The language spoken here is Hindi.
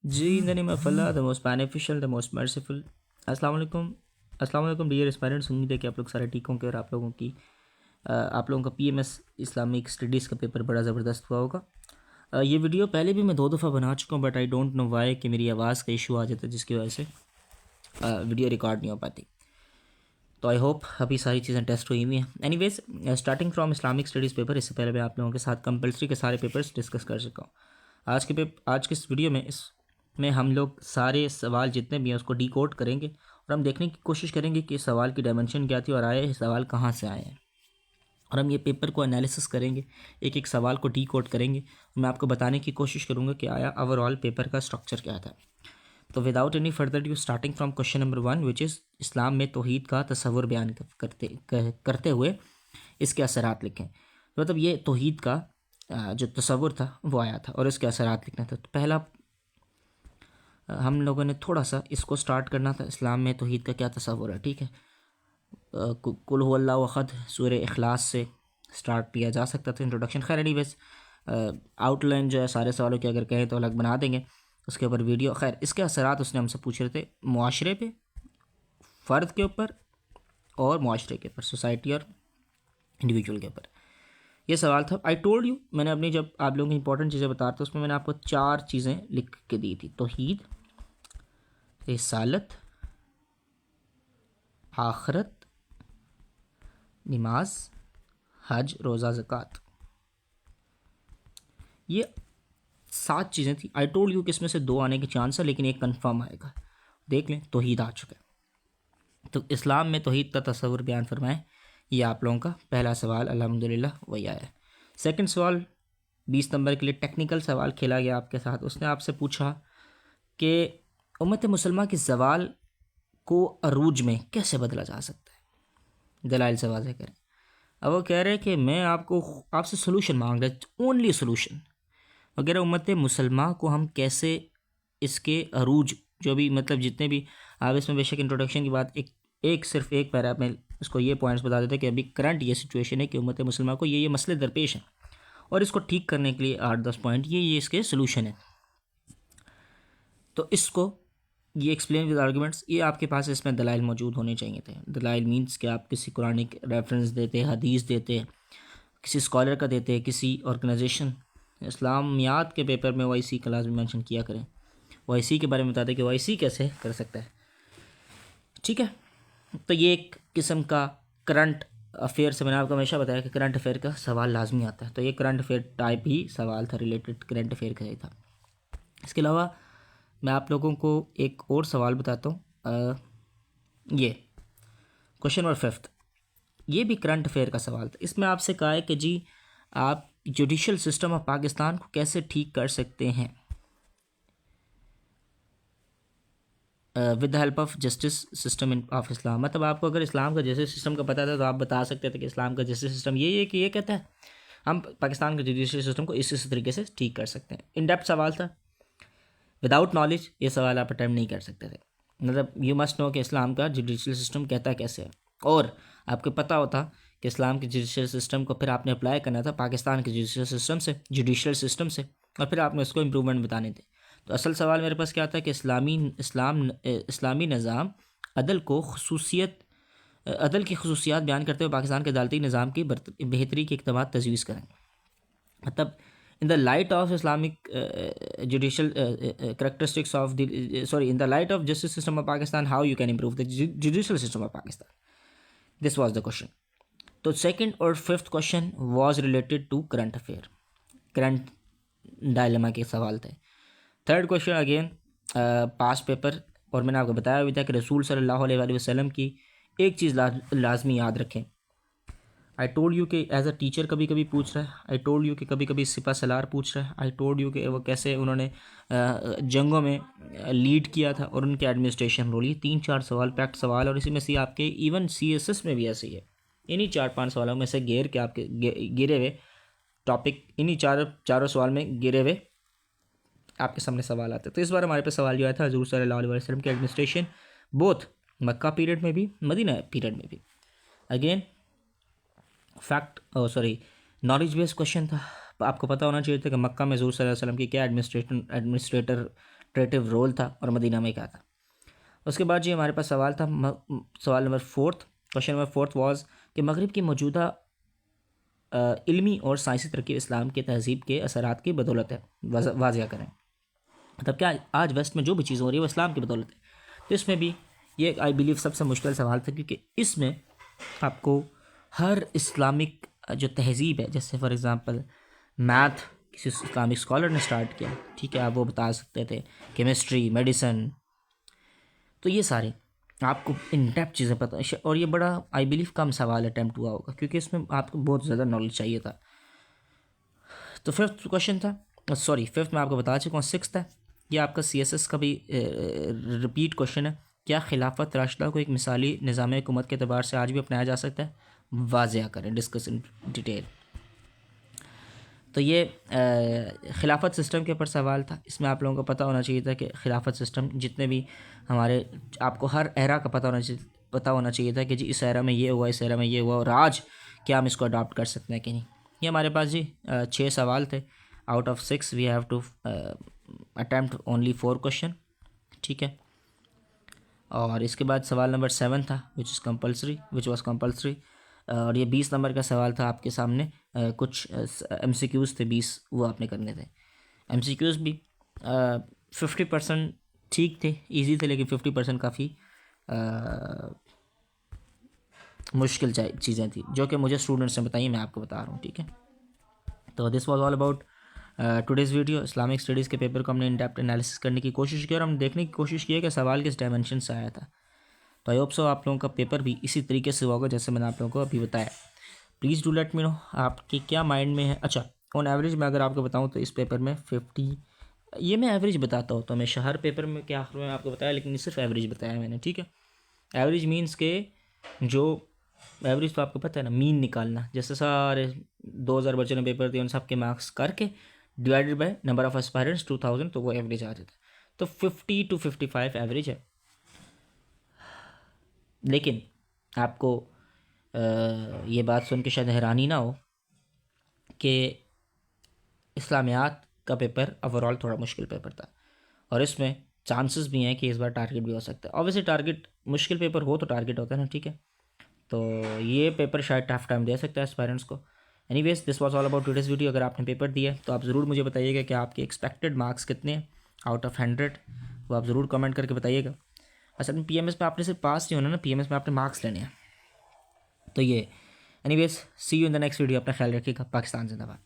G in the name of Allah, the most beneficial, the most merciful. अस्सलाम वालेकुम डियर एस्पायरेंट्स। उम्मीद है कि आप लोग सारे ठीक होंगे और आप लोगों का पीएमएस इस्लामिक स्टडीज़ का पेपर बड़ा ज़बरदस्त हुआ होगा। ये वीडियो पहले भी मैं 2 दफ़ा बना चुका हूँ, but I don't know why कि मेरी आवाज़ का इशू आ जाता है, जिसकी वजह से वीडियो रिकॉर्ड नहीं हो पाती। तो आई होप अभी सारी चीज़ें टेस्ट हुई हुई हैं। Anyways, starting from Islamic studies paper, इससे पहले मैं आप लोगों के साथ कंपलसरी के सारे पेपर्स डिस्कस कर चुका हूँ। आज के इस वीडियो में इसमें हम लोग सारे सवाल जितने भी हैं उसको डिकोड करेंगे और हम देखने की कोशिश करेंगे कि सवाल की डायमेंशन क्या थी और आए सवाल कहाँ से आए हैं, और हम ये पेपर को एनालिसिस करेंगे, एक एक सवाल को डिकोड करेंगे। मैं आपको बताने की कोशिश करूँगा कि आया ओवरऑल पेपर का स्ट्रक्चर क्या था। तो without any further due, starting from question number 1, which is Islam में तौहीद का तसव्वुर बयान करते हुए इसके असरात लिखें। तो मतलब ये तौहीद का जो तसव्वुर था वो आया था और इसके असरात लिखना था। तो पहला हम लोगों ने थोड़ा सा इसको स्टार्ट करना था, इस्लाम में तौहीद का क्या तसव्वुर है। ठीक है, कुल हुवल्लाहु अहद सूरह इखलास से स्टार्ट किया जा सकता था इंट्रोडक्शन। खैर एनीवेज, आउटलाइन जो है सारे सवालों की अगर कहें तो अलग बना देंगे, उसके ऊपर वीडियो। खैर, इसके असरात उसने हमसे पूछ रहे थे मुआशरे पे, फ़र्द के ऊपर और मुआशरे के ऊपर, सोसाइटी और इंडिविजुअल के ऊपर। ये सवाल था। आई टोल्ड यू, मैंने अपनी जब आप लोगों की इंपॉर्टेंट चीज़ें बता रहा था उसमें मैंने आपको 4 चीज़ें लिख के दी थी: तौहीद, रिसालत, आखरत, नमाज, हज, रोज़ा, ज़कात। ये 7 चीज़ें थी। आई टोल्ड यू कि इसमें से 2 आने के चांस है, लेकिन एक कंफर्म आएगा। देख लें, तौहीद आ चुका है। तो इस्लाम में तौहीद का तसव्वुर बयान फरमाएं, ये आप लोगों का पहला सवाल अल्हम्दुलिल्लाह वही आया है। सेकंड सवाल 20 नंबर के लिए टेक्निकल सवाल खेला गया आपके साथ। उसने आपसे पूछा कि उम्मत मुसलमान की ज़वाल को अरूज में कैसे बदला जा सकता है, दलाइल से वाज़ेह करें। अब वो कह रहे हैं कि मैं आपसे सोल्यूशन मांग रहा, ओनली सोल्यूशन वगैरह। उम्मत मुसलमान को हम कैसे इसके अरूज, जो भी मतलब जितने भी आप इसमें बेशक इंट्रोडक्शन की बात सिर्फ एक पैराग्राफ में इसको ये पॉइंट्स बता देते हैं कि अभी करंट ये सिचुएशन है कि उम्मत मुसलमान को ये मसले दरपेश हैं और इसको ठीक करने के लिए 8-10 पॉइंट ये इसके सोल्यूशन है। तो इसको ये एक्सप्लेन विद आर्गूमेंट्स, ये आपके पास इसमें दलाइल मौजूद होने चाहिए थे। दलाइल मीन्स कि आप किसी कुरानिक रेफरेंस देते, हदीस देते, किसी स्कॉलर का देते, किसी ऑर्गेनाइजेशन। इस्लामियात के पेपर में OIC का लाज़मी मेंशन किया करें, OIC के बारे में बताते कि OIC कैसे कर सकता है। ठीक है, तो ये एक किस्म का करंट अफेयर से, मैंने आपको हमेशा बताया कि करंट अफेयर का सवाल लाजमी आता है, तो ये करंट अफेयर टाइप ही सवाल था, रिलेटेड करंट अफेयर का ही था। इसके अलावा मैं आप लोगों को एक और सवाल बताता हूँ। ये क्वेश्चन नंबर 5, ये भी करंट अफेयर का सवाल था। इसमें आपसे कहा है कि जी आप जुडिशल सिस्टम ऑफ पाकिस्तान को कैसे ठीक कर सकते हैं with the help of justice system of Islam. मतलब आपको अगर इस्लाम का जस्टिस सिस्टम का पता था तो आप बता सकते थे कि इस्लाम का जस्टिस सिस्टम ये है कि ये कहता है हम पाकिस्तान के जुडिशल सिस्टम को इस तरीके से ठीक कर सकते हैं। इन डेप्थ सवाल था, विदाउट नॉलेज ये सवाल आप अटैम्प्ट नहीं कर सकते थे। मतलब यू मस्ट नो कि इस्लाम का जुडिशल सिस्टम कहता कैसे है, और आपको पता होता कि इस्लाम के जुडिशल सिस्टम को फिर आपने अप्लाई करना था पाकिस्तान के जुडिशल सिस्टम से, और फिर आपने उसको इम्प्रूवमेंट बताने थे। तो असल सवाल मेरे पास क्या था कि इस्लामी निज़ाम अदल की खसूसियात बयान करते हुए पाकिस्तान के अदालती निज़ाम की बेहतरी की इक़दाम तजवीज़ करें। मतलब in the light of Islamic judicial characteristics of in the light of justice system of Pakistan, how you can improve the judicial system of Pakistan. This was the question. So second or fifth question was related to current affair, current dilemma के सवाल थे। थर्ड क्वेश्चन अगेन पास पेपर, और मैंने आपको बताया भी था कि रसूल सल्लल्लाहु अलैहि वसल्लम की एक चीज़ लाजमी याद रखें। आई टोल्ड यू कि एज अ टीचर कभी कभी पूछ रहा है, आई टोल्ड यू कि कभी कभी सिपा सलार पूछ रहा है, आई टोल्ड यू कि वो कैसे उन्होंने जंगों में लीड किया था और उनके एडमिनिस्ट्रेशन रोल। ये 3-4 सवाल पैक्ट सवाल, और इसी में से आपके इवन CSS में भी ऐसे ही है। इन्हीं 4-5 सवालों में से घेर के आपके गिरे हुए टॉपिक, इन्हीं चारों सवाल में गिरे हुए आपके सामने सवाल आते हैं। तो इस बार हमारे पास सवाल जो आया था हज़ूर सल्लल्लाहु अलैहि वसल्लम के एडमिनिस्ट्रेशन, बोथ मक्का पीरियड में भी मदीना पीरियड में भी। अगेन नॉलेज बेस्ड क्वेश्चन था। आपको पता होना चाहिए था कि मक्का में हज़ूर सल्लल्लाहु अलैहि वसल्लम की क्या एडमिनिस्ट्रेटर एडमिनिस्ट्रेटिव रोल था और मदीना में क्या था। उसके बाद जी हमारे पास सवाल था, सवाल नंबर 4, क्वेश्चन नंबर 4 वाज कि मगरिब की मौजूदा इल्मी और साइंसी तरक्की इस्लाम के तहजीब के असरात की बदौलत है, वाजिया करें। मतलब क्या आज वेस्ट में जो भी चीज़ हो रही है वो इस्लाम की बदौलत है। तो इसमें भी ये आई बिलीव सबसे मुश्किल सवाल था, क्योंकि इसमें आपको हर इस्लामिक जो तहजीब है, जैसे फॉर एग्ज़ाम्पल मैथ किसी इस्लामिक स्कॉलर ने स्टार्ट किया, ठीक है, आप वो बता सकते थे, केमिस्ट्री, मेडिसन, तो ये सारे आपको इन डेप्थ चीज़ें पता है। और ये बड़ा आई बिलीव कम सवाल अटैम्प्ट हुआ होगा, क्योंकि इसमें आपको बहुत ज़्यादा नॉलेज चाहिए था। तो फिफ्थ क्वेश्चन था, सॉरी फिफ्थ मैं आपको बता चुका हूँ, सिक्स्थ है ये आपका CSS का भी रिपीट क्वेश्चन है। क्या खिलाफत राशिदा को एक मिसाली निज़ाम हुकूमत के अतबार से आज भी अपनाया जा सकता है, वाज़िया करें, डिस्कस इन डिटेल। तो ये खिलाफत सिस्टम के ऊपर सवाल था। इसमें आप लोगों को पता होना चाहिए था कि खिलाफत सिस्टम जितने भी हमारे, आपको हर एरा का पता होना चाहिए था कि जी इस एरा में ये हुआ, इस एरा में ये हुआ, और आज क्या हम इसको अडॉप्ट कर सकते हैं कि नहीं। ये हमारे पास जी 6 सवाल थे। Out of 6 we have to attempt only 4 question, ठीक है। और इसके बाद सवाल नंबर 7 था विच वॉज कंपल्सरी, और ये 20 नंबर का सवाल था आपके सामने। कुछ MCQs थे 20, वो आपने करने थे। MCQs भी 50% ठीक थे, इजी थे, लेकिन 50% काफ़ी मुश्किल चीज़ें थी जो कि मुझे स्टूडेंट्स ने बताई, मैं आपको बता रहा हूँ, ठीक है। तो this was all about today's video. Islamic studies के पेपर को हमने इन डेप्थ एनालिसिस करने की कोशिश की और हम देखने की कोशिश की है कि सवाल किस डायमेंशन से आया था। तो आई होप सो आप लोगों का पेपर भी इसी तरीके से होगा जैसे मैंने आप लोगों को अभी बताया। Please do let me know आपके क्या माइंड में है। अच्छा, ऑन एवरेज मैं अगर आपको बताऊं तो इस पेपर में 50, ये मैं एवरेज बताता हूँ तो हमेशा हर पेपर में क्या आखिर में आपको बताया, लेकिन सिर्फ एवरेज बताया मैंने, ठीक है। एवरेज मीन्स के जो एवरेज तो आपको पता है ना, मीन निकालना, जैसे सारे 2000 बच्चों ने पेपर दिए उन सब के मार्क्स करके divided by number of aspirants 2000, तो वो एवरेज आ जाता है। तो 50 to 55 एवरेज है। लेकिन आपको ये बात सुन के शायद हैरानी ना हो कि इस्लामियात का पेपर ओवरऑल थोड़ा मुश्किल पेपर था, और इसमें चांसेस भी हैं कि इस बार टारगेट भी हो सकता है। ऑब्वियसली टारगेट, मुश्किल पेपर हो तो टारगेट होता है ना, ठीक है। तो ये पेपर शायद टफ टाइम दे सकता है एस्पायरेंट्स को। Anyways this was all about today's video. अगर आपने पेपर दिया तो आप ज़रूर मुझे बताइएगा कि आपके एक्सपेक्टेड मार्क्स कितने हैं आउट ऑफ 100, वो आप ज़रूर कमेंट करके बताइएगा। असल में PMS में आपने सिर्फ पास नहीं होना ना, PMS में आपने मार्क्स लेने हैं। तो ये anyways see you in the next video. अपना ख्याल रखिएगा। पाकिस्तान जिंदाबाद।